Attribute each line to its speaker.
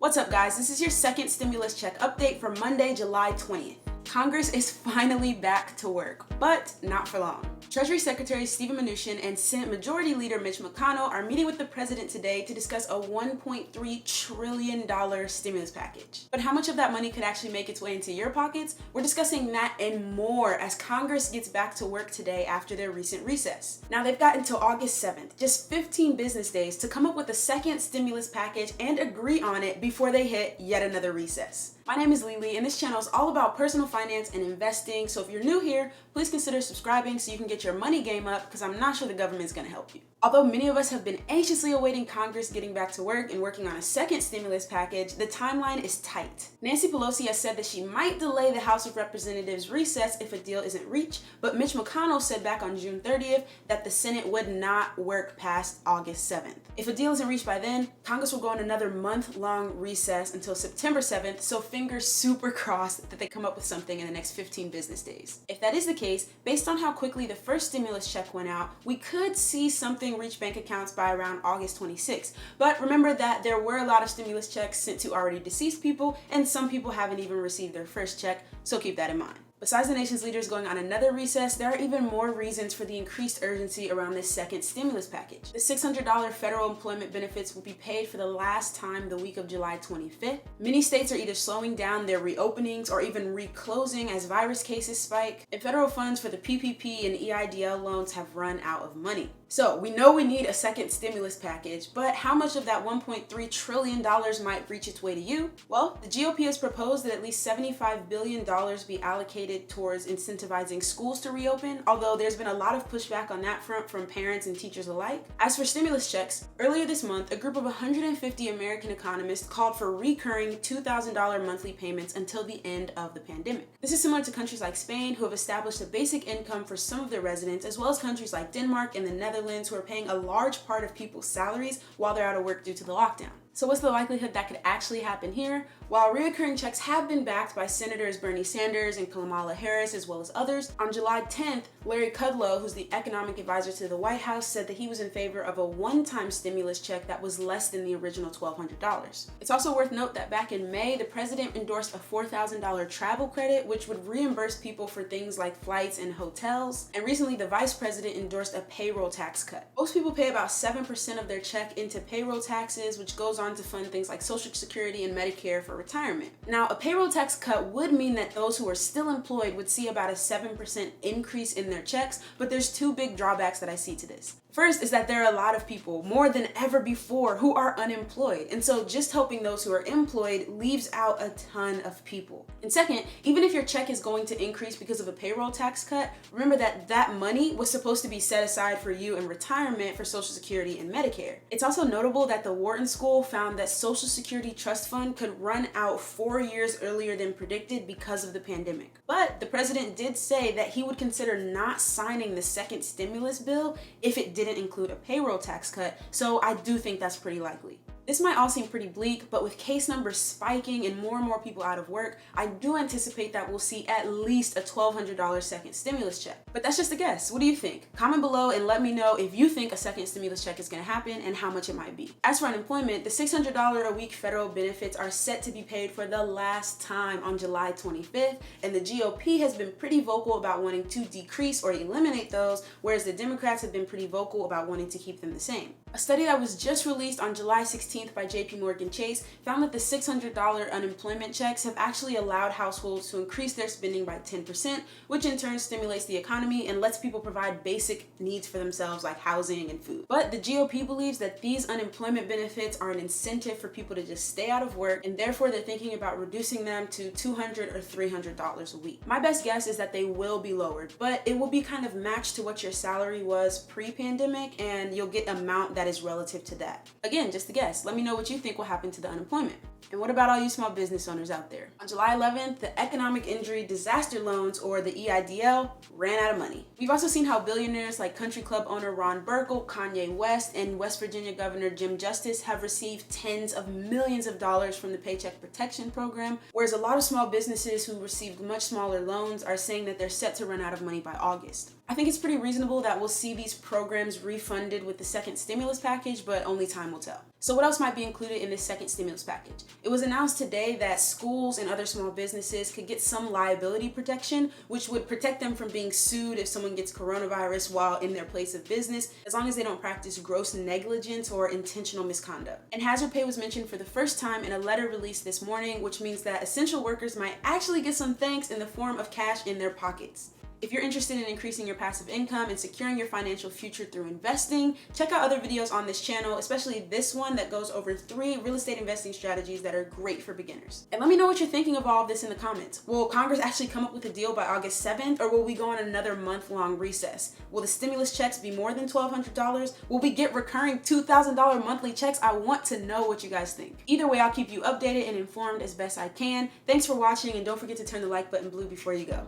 Speaker 1: What's up, guys? This is your second stimulus check update for Monday, July 20th. Congress is finally back to work, but not for long. Treasury Secretary Steven Mnuchin and Senate Majority Leader Mitch McConnell are meeting with the president today to discuss a $1.3 trillion stimulus package. But how much of that money could actually make its way into your pockets? We're discussing that and more as Congress gets back to work today after their recent recess. Now, they've got until August 7th, just 15 business days, to come up with a second stimulus package and agree on it before they hit yet another recess. My name is Lily, and this channel is all about personal finance and investing, so if you're new here, please consider subscribing so you can get your money game up, because I'm not sure the government's going to help you. Although many of us have been anxiously awaiting Congress getting back to work and working on a second stimulus package, the timeline is tight. Nancy Pelosi has said that she might delay the House of Representatives recess if a deal isn't reached, but Mitch McConnell said back on June 30th that the Senate would not work past August 7th. If a deal isn't reached by then, Congress will go on another month-long recess until September 7th, so fingers super crossed that they come up with something in the next 15 business days. If that is the case, based on how quickly the first stimulus check went out, we could see something reach bank accounts by around August 26th. But remember that there were a lot of stimulus checks sent to already deceased people, and some people haven't even received their first check, so keep that in mind. Besides the nation's leaders going on another recess, there are even more reasons for the increased urgency around this second stimulus package. The $600 federal employment benefits will be paid for the last time the week of July 25th. Many states are either slowing down their reopenings or even reclosing as virus cases spike, and federal funds for the PPP and EIDL loans have run out of money. So we know we need a second stimulus package, but how much of that $1.3 trillion might reach its way to you? Well, the GOP has proposed that at least $75 billion be allocated towards incentivizing schools to reopen, although there's been a lot of pushback on that front from parents and teachers alike. As for stimulus checks, earlier this month, a group of 150 American economists called for recurring $2,000 monthly payments until the end of the pandemic. This is similar to countries like Spain, who have established a basic income for some of their residents, as well as countries like Denmark and the Netherlands, who are paying a large part of people's salaries while they're out of work due to the lockdown. So what's the likelihood that could actually happen here? While recurring checks have been backed by Senators Bernie Sanders and Kamala Harris, as well as others, on July 10th, Larry Kudlow, who's the economic advisor to the White House, said that he was in favor of a one-time stimulus check that was less than the original $1,200. It's also worth note that back in May, the president endorsed a $4,000 travel credit, which would reimburse people for things like flights and hotels. And recently, the vice president endorsed a payroll tax cut. Most people pay about 7% of their check into payroll taxes, which goes on to fund things like Social Security and Medicare for retirement. Now, a payroll tax cut would mean that those who are still employed would see about a 7% increase in their checks, but there's two big drawbacks that I see to this. First is that there are a lot of people, more than ever before, who are unemployed. And so just helping those who are employed leaves out a ton of people. And second, even if your check is going to increase because of a payroll tax cut, remember that that money was supposed to be set aside for you in retirement for Social Security and Medicare. It's also notable that the Wharton School found that Social Security Trust Fund could run out 4 years earlier than predicted because of the pandemic. But the president did say that he would consider not signing the second stimulus bill if it didn't include a payroll tax cut, so I do think that's pretty likely. This might all seem pretty bleak, but with case numbers spiking and more people out of work, I do anticipate that we'll see at least a $1,200 second stimulus check. But that's just a guess. What do you think? Comment below and let me know if you think a second stimulus check is going to happen and how much it might be. As for unemployment, the $600 a week federal benefits are set to be paid for the last time on July 25th, and the GOP has been pretty vocal about wanting to decrease or eliminate those, whereas the Democrats have been pretty vocal about wanting to keep them the same. A study that was just released on July 16th by JP Chase found that the $600 unemployment checks have actually allowed households to increase their spending by 10%, which in turn stimulates the economy and lets people provide basic needs for themselves like housing and food. But the GOP believes that these unemployment benefits are an incentive for people to just stay out of work, and therefore they're thinking about reducing them to $200 or $300 a week. My best guess is that they will be lowered, but it will be kind of matched to what your salary was pre-pandemic, and you'll get an amount that is relative to that. Again, just a guess. Let me know what you think will happen to the unemployment. And what about all you small business owners out there? On July 11th, the Economic Injury Disaster Loans, or the EIDL, ran out of money. We've also seen how billionaires like country club owner Ron Burkle, Kanye West, and West Virginia Governor Jim Justice have received tens of millions of dollars from the Paycheck Protection Program, whereas a lot of small businesses who received much smaller loans are saying that they're set to run out of money by August. I think it's pretty reasonable that we'll see these programs refunded with the second stimulus package, but only time will tell. So what else might be included in this second stimulus package? It was announced today that schools and other small businesses could get some liability protection, which would protect them from being sued if someone gets coronavirus while in their place of business, as long as they don't practice gross negligence or intentional misconduct. And hazard pay was mentioned for the first time in a letter released this morning, which means that essential workers might actually get some thanks in the form of cash in their pockets. If you're interested in increasing your passive income and securing your financial future through investing, check out other videos on this channel, especially this one that goes over 3 real estate investing strategies that are great for beginners. And let me know what you're thinking of all of this in the comments. Will Congress actually come up with a deal by August 7th, or will we go on another month-long recess? Will the stimulus checks be more than $1,200? Will we get recurring $2,000 monthly checks? I want to know what you guys think. Either way, I'll keep you updated and informed as best I can. Thanks for watching, and don't forget to turn the like button blue before you go.